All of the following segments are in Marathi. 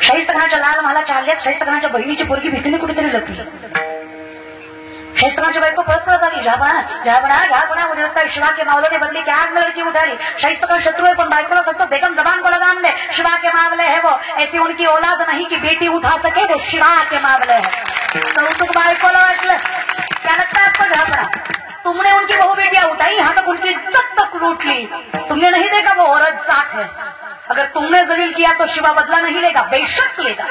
शाहिस्तखानाच्या लाल महालाच्या हल्ल्यात शाहिस्तखानाच्या बहिणीची पोरगी भीतीने कुठेतरी लपली. शाहिस्तखानाची बायको पळत पळत आली. झाबणा मुझे लगता है शिवा के मावलों ने बदली की आग में लड़की उठा रही. शाहिस्तखान शत्रु है पर बायकोला सांगतो बेगम जबान को लगाम दे, शिवा के मामले है वो, ऐसी उनकी औलाद नहीं कि बेटी उठा सके, वो शिवा के मामले है. कौतुक बायकोला वाटलं. क्या लगता है आपको झाबणा, तुमने उनकी बहु बेटियां उठाई, यहाँ तक उनकी इज्जत तक लूट ली, तुमने नहीं देखा वो औरत जात है. अगर तुमने जलील किया तो शिवा बदला नहीं लेगा, बेशक लेगा.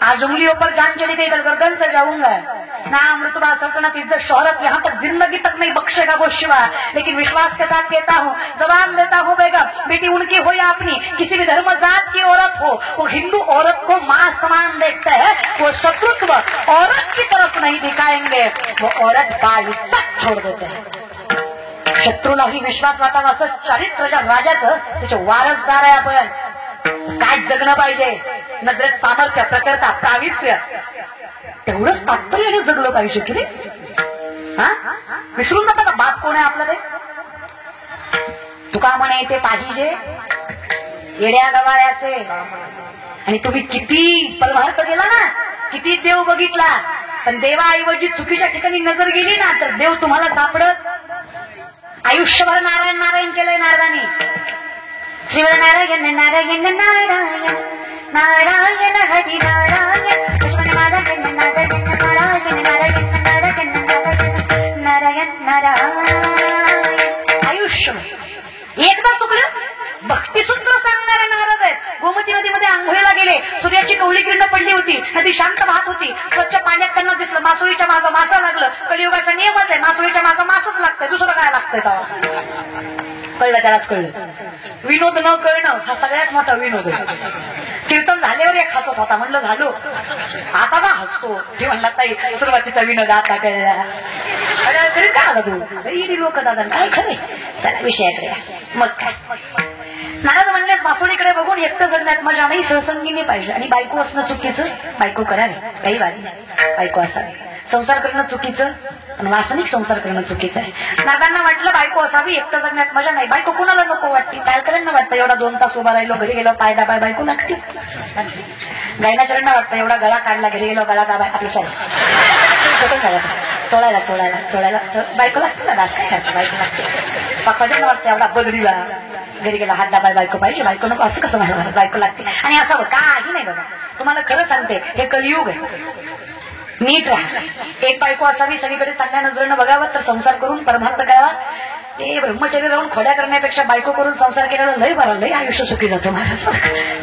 आज उंगलियों पर जान चली गई, कल गर्दन से जाऊंगा. नाम रुतबा सल्तनत इज्जत शोहरत यहाँ तक जिंदगी तक नहीं बख्शेगा वो शिवा. लेकिन विश्वास के साथ कहता हूँ, जबान देता हूँ बेगम, बेटी उनकी हो या अपनी, किसी भी धर्म जात की औरत हो, वो हिंदू औरत को मां समान देखते हैं. वो शत्रुत्व औरत की तरफ नहीं दिखाएंगे, वो औरत बाइज्जत छोड़ देते हैं. शत्रूलाही विश्वास वाटावा असं चारित्र्याच्या राजाचं त्याचे वारसदार आहे आपण. काय जगणं पाहिजे, नजरेत सामर्थ्य, प्रकरता, पावित्र्य, तेवढंच तात्पर्याने जगलं पाहिजे की रे. हा, विसरून जाता का बाप कोण आहे आपलं ते. तुका म्हणे ते पाहिजे येड्या गवाळ्याचे. आणि तुम्ही किती परमार्थ केला ना, किती देव बघितला, पण देवाऐवजी चुकीच्या ठिकाणी नजर गेली ना तर देव तुम्हाला सापडत. आयुष्यभर नारायण नारायण केलंय नारदानी. श्रीमद नारायण नारायण नारायण नारायण हरी नारायण नारायण नारायण नारायण नारायण नारायण नारायण नारायण. आयुष्यभर एकदा चुकलं. भक्तिसूत्र सांगणारे नारद आहेत. गोमती नदीमध्ये आंघोळीला गेले, सूर्याची कवळी किरण पडली होती, नदी शांत वाहत होती, स्वच्छ पाण्यात त्यांना दिसलं, मासोळीच्या मागं मासा लागलं. कलियुगाचा नियमच आहे, मासोळीच्या मागं मासच लागतंय, दुसरं काय लागतंय तेव्हा. कळलं, त्यालाच कळलं. विनोद न कळणं हा सगळ्यात मोठा विनोद आहे. कीर्तन झाल्यावर एक हसत होता, म्हणलं झालो आता का हसतो. ते म्हणला ताई सुरुवातीचा विनोद आता कळला. अरे काय आला तू इडी लोक दादा काय खरे. त्याला विषयाकडे मग काय. नारद म्हणले मासोळीकडे बघून एकटं जगण्यात मजा नाही, सहसंगीने पाहिजे. आणि बायको असणं चुकीचं, बायको करावी, काही वाद नाही, बायको असावी. संसार करणं चुकीचं आणि वासनिक संसार करणं चुकीचं आहे. नारदांना वाटलं बायको असावी, एकटं जगण्यात मजा नाही. बायको कुणाला नको वाटते, टाळकऱ्यांना वाटतं एवढा 2 तास उभा राहिलो, घरी गेलो पाय दाबाय बायको लागते. गायनाचऱ्यांना वाटतं एवढा गळा काढला, घरी गेलो गळा दाबाय आपलं सोडायला बायको लागते ना, दास काय बायको लागते. पक्काच्या वाटतं एवढा बदडीला घरी गेला हात दाबाय बायको पाहिजे, बायको नको असं कसं म्हणा, बायको लागते. आणि असावं काही नाही बघा, तुम्हाला खरं सांगते हे कलियुग आहे. नीट राहा, एक बायको असावी, सगळीकडे चांगल्या नजरेनं बघावं, तर संसार करून परमार्थ करावा. ते ब्रह्मचर्य राहून खोड्या करण्यापेक्षा बायको करून संसार केलेला लय बरा, लय आयुष्य सुखी जातो महाराज.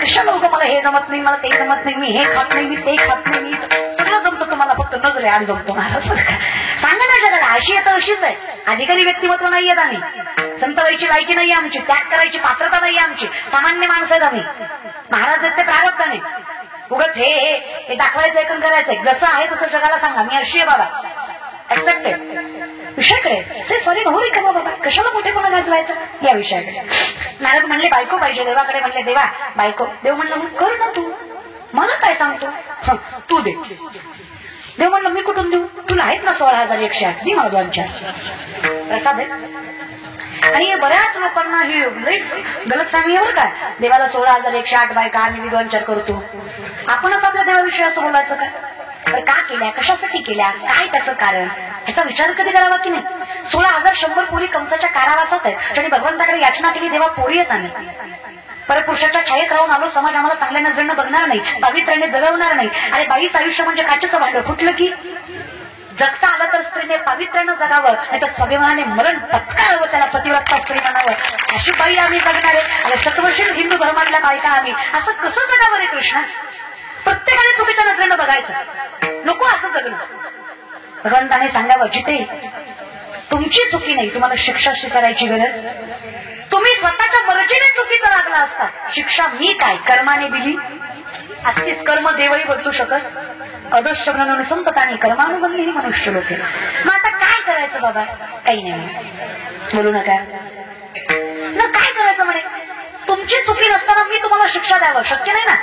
कशा लोक मला हे जमत नाही, मला ते जमत नाही, मी हे खात नाही, मी ते खात नाही, मी सगळं जमतं, तुम्हाला फक्त नजरे आड जमतो महाराज. सांगा ना जगाला, अशी येतं अशीच आहे. अधिकारी व्यक्तिमत्व नाहीयेत आम्ही, संत व्हायची लायकी नाही आमची, त्याग करायची पात्रता नाही आमची, सामान्य माणसं आहेत आम्ही. महाराज आहेत ते प्रारब्धाने. उगाच हे दाखवायचं ऐकून करायचंय. जसं आहे तसं जगाला सांगा मी अशी आहे बाबा, ऍक्सेप्टेड. विषयाकडे से सॉरी नव्हरी का बाबा, कशाला मोठेपणा गाजवायचं या विषयाकडे. नारद म्हणले बायको पाहिजे. देवाकडे म्हणले देवा बायको. देव म्हणलं मग कर ना तू, मला काय सांगतो, तू दे. देव म्हणलं मी कुठून देऊ, तुला आहेत ना 16,108, दे मला 2-4 प्रसाद आहे. आणि बऱ्याच लोकांना ही गलतफहमी आहे बरं का. देवाला 16,108 बायका, आम्ही 2-4 करतो. आपणच आपल्या देवाविषयी असं बोलायचं काय. का केल्या, कशासाठी केल्या, काय त्याचं कारण, याचा विचार कधी करावा की नाही. 16,100 पोरी कंसाच्या कारावासात आहेत. त्यांनी भगवंताकडे याचना केली, देवा पोरी येत आम्ही परपुरुषाच्या छायेत राहून आलो, समाज आम्हाला चांगल्या नजरेनं बघणार नाही, पवित्र्याने जगवणार नाही. अरे बाईच आयुष्य म्हणजे काचेचं भांडं फुटलं की. जगता आलं तर स्त्रीने पावित्र्यानं जगावं, नाही तर स्वाभिमानाने मरण पत्करावं, त्याला पतिव्रता स्त्री म्हणावं. अशी बाई आम्ही जगणारे आणि सत्वशील हिंदू धर्मातल्या बायका आम्ही. असं कसं जगावं रे कृष्ण. प्रत्येकाने चुकीच्या नजरेनं बघायचं, नको असं जगणं. भगवंताने सांगावं जिथे तुमची चुकी नाही, तुम्हाला शिक्षा स्वीकारायची गरज. तुम्ही स्वतःच्या मर्जीने चुकीचं लागला असता, शिक्षा मी काय कर्माने दिली असतीच. कर्म देवही बदलू शकत. अदृश्य म्हणून संततानी कर्मानुबंधी ही मनुष्य लोक. मग आता काय करायचं बाबा, काही नाही बोलू नका ना. काय करायचं म्हणे, तुमची चुकी नसताना मी तुम्हाला शिक्षा द्यावं शक्य नाही ना.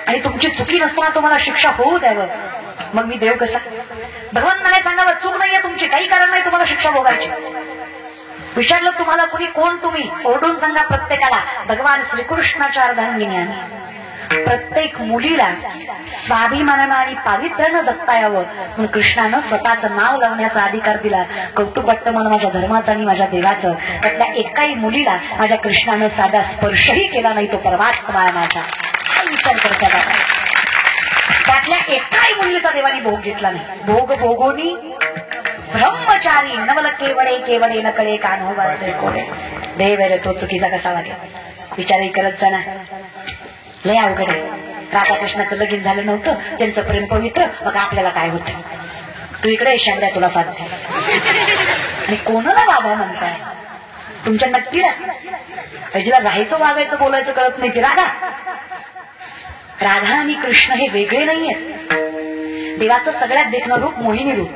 आणि तुमची चुकी नसताना तुम्हाला शिक्षा होऊ द्यावं, मग मी देव कसा. भगवंताने सांगावं चूक नाहीये तुमची, काही कारण नाही तुम्हाला शिक्षा भोगायची. विचारलं तुम्हाला कुणी कोण तुम्ही, ओरडून सांगा प्रत्येकाला भगवान श्रीकृष्णाच्या अर्धांगिनी आम्ही. प्रत्येक मुलीला स्वाभिमानानं आणि पावित्र्यानं जगता यावं म्हणून कृष्णानं स्वतःचं नाव लावण्याचा अधिकार दिला. कौतुक वाटतं मला माझ्या धर्माचं आणि माझ्या देवाचं. त्यातल्या एकाही मुलीला माझ्या कृष्णानं साधा स्पर्शही केला नाही. तो परमात्मा आहे माझा. काय विचार करता बाबा? त्यातल्या एकाही मुलीचा देवाने भोग घेतला नाही. भोग भोगोनी ब्रह्मचारी नवल केवडे केवडे न कळे कान्होबाचे कोडे. देव रे तो चुकीचा कसा वागला विचारही करत जाणार. लय अवघड आहे. राधाकृष्णाचं लगीन झालं नव्हतं, त्यांचं प्रेम पवित्र. मग आपल्याला काय होतं? तू इकडे शांड्या तुला साध्य आणि कोणाला राधा म्हणताय? तुमच्या नक्की जिला राहायचं वागायचं बोलायचं कळत नाही ती राधा. राधा आणि कृष्ण हे वेगळे नाहीयेत. देवाचं सगळ्यात देखणं रूप मोहिनी रूप.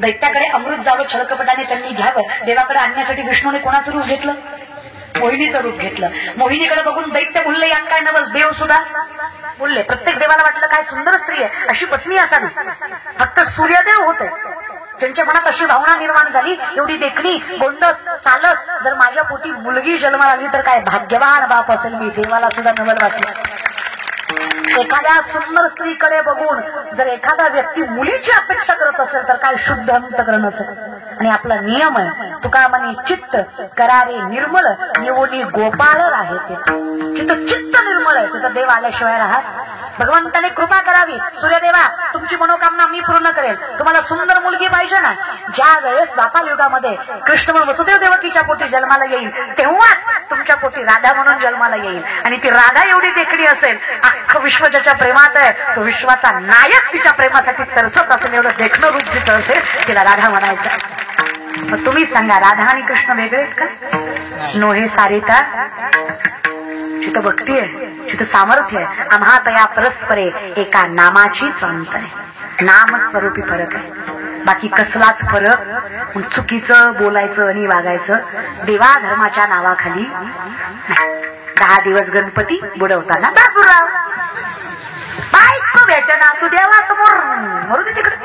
दैत्याकडे अमृत जावं छळकपटाने त्यांनी घ्यावं, देवाकडे आणण्यासाठी विष्णूने कोणाचं रूप घेतलं? मोहिनीचं रूप घेतलं. मोहिनीकडे बघून दैत्य बोलले यात काय नवल. देव सुद्धा बोलले. प्रत्येक देवाला वाटलं काय सुंदर स्त्री आहे, अशी पत्नी असावी. फक्त सूर्यदेव होते ज्यांच्या मनात अशी भावना निर्माण झाली, एवढी देखणी गोंडस सालस जर माझ्या पोटी मुलगी जन्माला आली तर काय भाग्यवान बाप असेल मी. देवाला सुद्धा नवल वाटलं. एखाद्या सुंदर स्त्रीकडे बघून जर एखादा व्यक्ती मुलीची अपेक्षा करत असेल तर काय शुद्ध अंतकरण असेल. आणि आपला नियम आहे तुका म्हणे चित्त करारे निर्मळ निवोनी गोपाळ राहते. जिथं चित्त निर्मळ आहे तिथं देव आल्याशिवाय राहत. भगवंताने कृपा करावी. सूर्यदेवा तुमची मनोकामना मी पूर्ण करेल. तुम्हाला सुंदर मुलगी पाहिजे ना. ज्या वेळेस द्वापार युगामध्ये कृष्ण म्हणून वसुदेव देवकीच्या पोटी जन्माला येईल तेव्हाच तुमच्या पोटी राधा म्हणून जन्माला येईल. आणि ती राधा एवढी देखणी असेल, अख्खं विश्व ज्याच्या प्रेमात आहे, तो विश्वाचा नायक तिच्या प्रेमासाठी तरसत असेल. एवढं देखणं रूप जिथं असेल तिला राधा म्हणायचं. मग तुम्ही सांगा राधा आणि कृष्ण वेगळे आहेत का? नोहे सारिता. जिथं भक्ती आहे जिथं सामर्थ्य आहे. आम्हा तया परस्परे एका नामाचीच अंतर आहे. नाम स्वरूपी फरक आहे. बाकी कसलाच फरक चुकीचं बोलायचं आणि वागायचं देवा धर्माच्या नावाखाली. 10 दिवस गणपती बुडवताना बाबूराव बायको भेटना तू देवासमोर मरू दे तिकडे.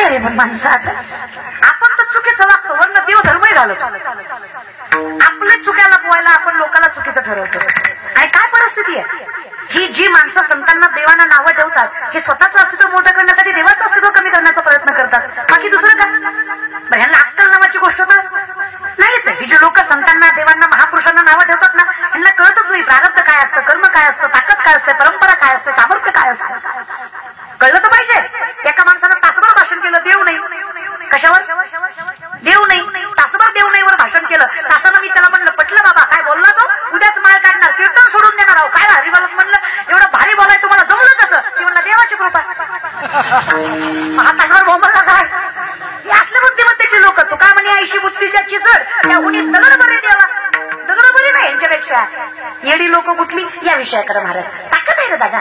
रे पण माणसात आपण तर चुकीचं वागतो. वर्ण देव धर्मही घालतो. आपल्या चुक्याला पोहायला आपण लोकांना चुकीचं ठरवतो. आणि काय परिस्थिती आहे ही? जी माणसं संतांना देवांना नावं ठेवतात हे स्वतःचं अस्तित्व मोठं करण्यासाठी देवाचं अस्तित्व कमी करण्याचा प्रयत्न करतात. बाकी दुसरं काय? ह्यांना अक्कल नावाची गोष्ट तर नाहीच आहे. ही जी लोक संतांना देवांना महापुरुषांना नावं ठेवतात ना, यांना कळतच नाही प्रारब्ध काय असतं, कर्म काय असतं, ताकद काय असते, परंपरा काय असते, सामर्थ्य काय असतं. कळलं तर पाहिजे. एका माणसानं तासभर भाषण केलं देव नाही. कशावर? देव नाही. तासभर देव नाही वर भाषण केलं. तासानं मी त्याला म्हणलं पटलं बाबा काय बोलला तो, उद्याच माळ काढणार, कीर्तन सोडून देणार आहो. काय भारी बोलत म्हणलं. एवढं भारी बोलाय तुम्हाला जमलं कसं? ती म्हणलं देवाची कृपा. हा तासावर बोंबला काय? हे असले बुद्धिमत्तेची लोक. तू काय म्हणे ऐशी बुद्धीच्या चिचड त्या उडी दगड बरे देवा. दगड बरी नाही यांच्यापेक्षा. येडी लोक कुठली या विषयाकडे महाराज ताकद आहे रे दादा.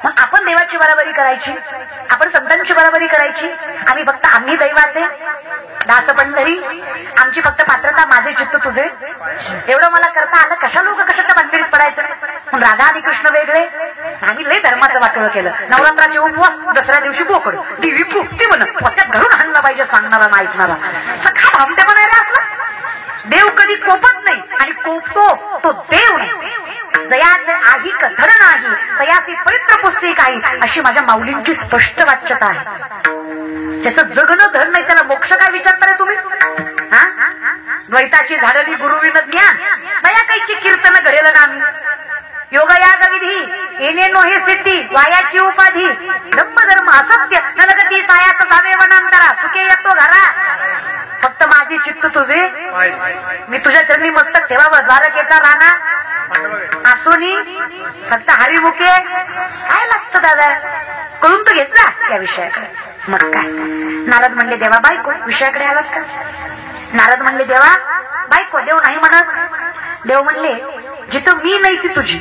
मग आपण देवाची बराबरी करायची, आपण संतांची बराबरी करायची. आम्ही दैवाचे दास पंढरी. आमची फक्त पात्रता माझे चित्त तुझे एवढं मला करता आलं. कशा लोक कशाच्या भानगडीत पडायचं? पण राधा आणि कृष्ण वेगळे. आम्ही लय धर्माचं वाटोळं केलं. नवरात्राचे उपवास, दसऱ्या दिवशी बोकड, देवी पोपती म्हणत पोत्यात घरून आणला पाहिजे सांगणारा ना ऐकणारा. काय भामटे बनायला असला? देव कधी कोपत नाही आणि कोपतो तो देव नाही. जयाचे आहिक धर नाही तयासी पवित्र पुस्तिक आहे अशी माझ्या माऊलींची स्पष्ट वाच्यता आहे. त्याचं जगणं धर नाही त्याला मोक्ष काय विचारता रे तुम्ही? द्वैताची झाडली गुरुविन ज्ञान दया कायची कीर्तन घडेल नामी. योगयाग विधी येणे नो हे सिद्धी वायाची उपाधी धम्म धर्म असत्य नलगती सायाचं जावे वनांतरा सुखे येतो घरा. फक्त माझी चित्त तुझे मी तुझ्या चरणी मस्तक ठेवावं. द्वारकेचा राणा आसोनी फक्त हरिमुखे काय लागतं दादा? कळून तो घेत जा या विषयाकडे. मग काय नारद म्हणले देवा बायको विषयाकडे आलात का? नारद म्हणले देवा बायको. देव नाही म्हणत. देव म्हणले जिथं मी नाही ती तुझी.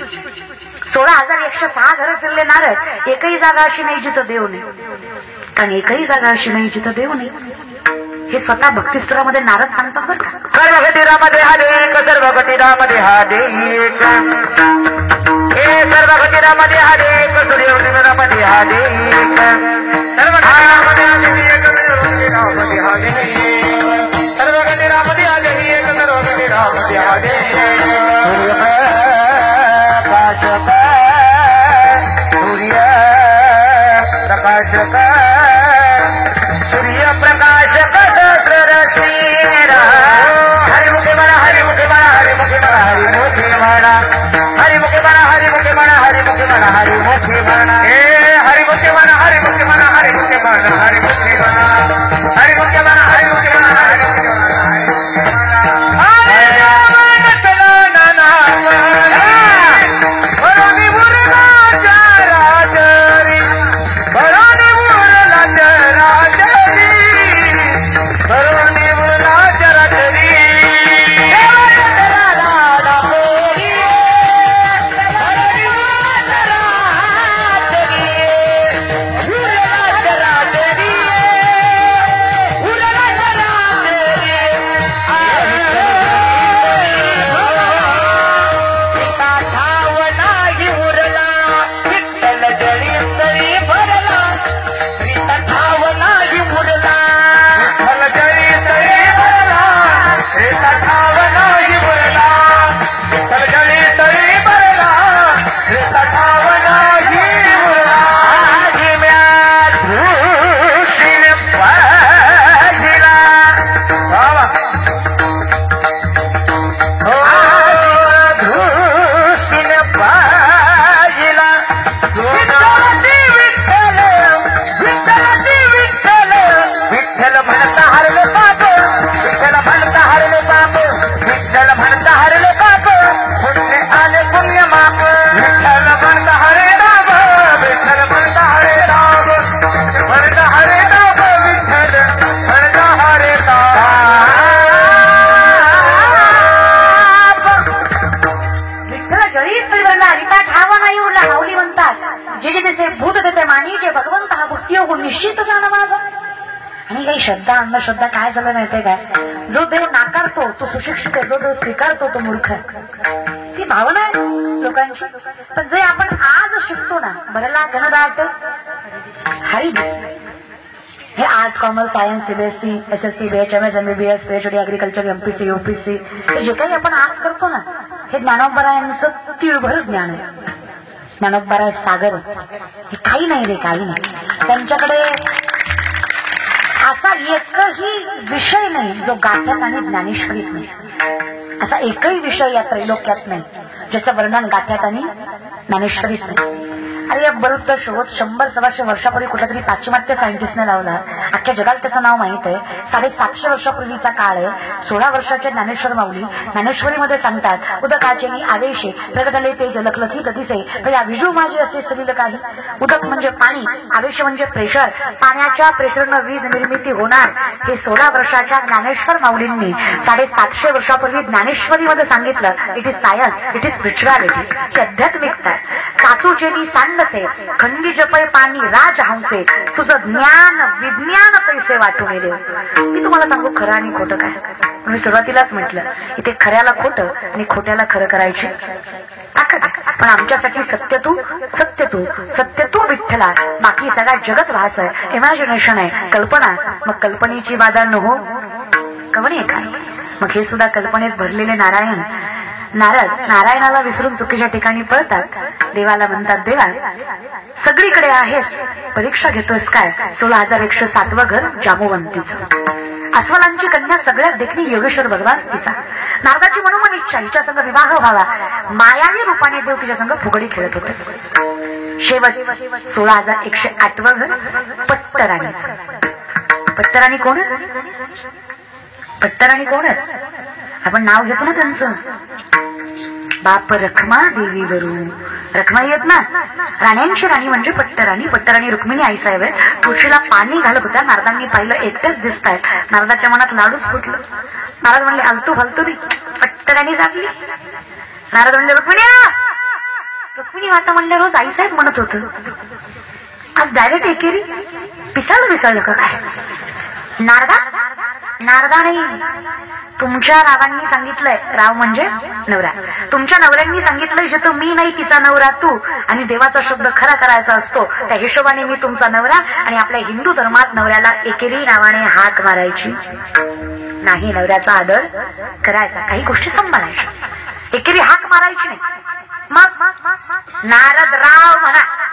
16,106 घरं फिरले नारद. एकही जागा अशी नाही जिथं देव नाही. कारण एकही जागा अशी नाही जिथं देव नाही. हे स्वतः भक्तिस्तरामध्ये नारद सांगतात बरं का. सर्व घटिरामध्ये हा देख, सर्व घटिरामध्ये हा देख, हे सर्व घटिरामध्ये हा देख, सूर्योदयामध्ये हा देख, सर्व घटिरामध्ये हा देख, सूर्योदयामध्ये हा देख, सर्व घटिरामध्ये हा देख, सर्व घटिरामध्ये हा देख, सूर्यप्रकाश प्रकाशक सूर्यप्रकाशक दशरथीरा हरिमुखे म्हणा हरिमुखे म्हणा हरिमुखे म्हणा हरिमुखे म्हणा हरिमुखे म्हणा हरिमुखे म्हणा हरिमुखे म्हणा हरिमुखे म्हणा हे हरिमुखे म्हणा हरिमुखे म्हणा हरिमुखे म्हणा हरिमुखे म्हणा हरिमुखे म्हणा हरिमुखे म्हणा निश्चित जाणं माझं. आणि काही श्रद्धा अंधश्रद्धा काय झालं माहितीये काय, जो देव नाकारतो तो सुशिक्षित आहे, जो देव स्वीकारतो तो मूर्ख आहे. ती भावना आहे लोकांची. पण जे आपण आज शिकतो ना, भरला घनदाट हरी हे art commerce science CBSE SSC BHMS MBBS PhD agriculture MPC UPC हे जे काही आपण आज करतो ना, हे ज्ञानोबरायांचं तिळभर ज्ञान आहे. ज्ञानोबराय सागर हे काही नाही रे, काही नाही. त्यांच्याकडे असा एकही विषय नाही जो गाठ्यात आणि ज्ञानेश्वरीत नाही. असा एकही विषय या त्रैलोक्यात नाही ज्याचं वर्णन गाठ्यात आणि ज्ञानेश्वरीत नाही. अरे या बरोबर शोध 100-125 वर्षापूर्वी कुठल्या तरी पाश्चिमात्य सायंटिस्टने लावला. अख्ख्या जगाला त्याचं नाव माहित आहे. 750 वर्षापूर्वीचा काळ आहे. 16 वर्षाचे ज्ञानेश्वर माऊली ज्ञानेश्वरीमध्ये सांगतात, उदकाचे मी आवेशे प्रगटले ते जलखलखी दिसे या विजू माझे असे सलील काही. उदक म्हणजे पाणी, आवेश म्हणजे प्रेशर. पाण्याच्या प्रेशरनं वीज निर्मिती होणार हे 16 वर्षाच्या ज्ञानेश्वर माऊलींनी 750 वर्षापूर्वी ज्ञानेश्वरीमध्ये सांगितलं. It is science, it is spirituality, ही आध्यात्मिकता आहे. काचूचे मी सांडसे खंडी जपय पाणी राज हंसे तुझं ज्ञान विज्ञान पैसे वाटून देऊ. मी तुम्हाला सांगू खरं आणि खोटं काय. मी सुरुवातीलाच म्हटलं की ते खऱ्याला खोटं आणि खोट्याला खरं करायची ताकद. पण आमच्यासाठी सत्य तू सत्य तू सत्य तू विठ्ठला. बाकी सगळा जगत भास आहे, इमॅजिनेशन आहे, कल्पना. मग कल्पनेची बाधा नको कवणी काय. मग हे सुद्धा कल्पनेत भरलेले नारायण नारद नारायणाला विसरून चुकीच्या ठिकाणी पळतात. देवाला म्हणतात, देवा सगळीकडे आहेस, परीक्षा घेतोस काय. 16,107 घर जांबुवंतीचं. अस्वलांची कन्या सगळ्यात देखणी योगेश्वर भगवान तिचा. नारदाची मनोमन इच्छा हिच्या संग विवाह व्हावा. मायावी रूपाने देव तिच्या संग फुगडी खेळत होते. शेवट 16,108 घर पट्टराणीचं. पट्टराणी कोण आहे? पट्टराणी कोण आहे? आपण नाव घेतो ना त्यांचं. बाप रखमा देवी वरून रखमा येत ना. राण्यांची राणी म्हणजे पट्टराणी. पट्टराणी रुक्मिणी आईसाहेब आहे. तुळशीला पाणी घालत होत्या. नारदांनी पाहिलं एकटेच दिसत आहेत. नारदाच्या मनात लाडूच फुटलं. नारद म्हणले, आलतू फालतू रे. पट्टराणी जागली. नारद म्हणले, रुक्मिणी रुक्मिणी वाटा म्हणले रोज आईसाहेब म्हणत होत, आज डायरेक्ट एकेरी पिसाळलं का काय. नारदा नाही, तुमच्या रावांनी सांगितलंय. राव म्हणजे नवरा. तुमच्या नवऱ्यांनी सांगितलंय जे तो मी नाही तिचा नवरा तू. आणि देवाचा शब्द खरा करायचा असतो. त्या हिशोबाने मी तुमचा नवरा. आणि आपल्या हिंदू धर्मात नवऱ्याला एकेरी नावाने हाक मारायची नाही, नवऱ्याचा आदर करायचा, काही गोष्टी सांभाळायच्या. एकेरी हाक मारायची नाही. मग नारद राव म्हणा.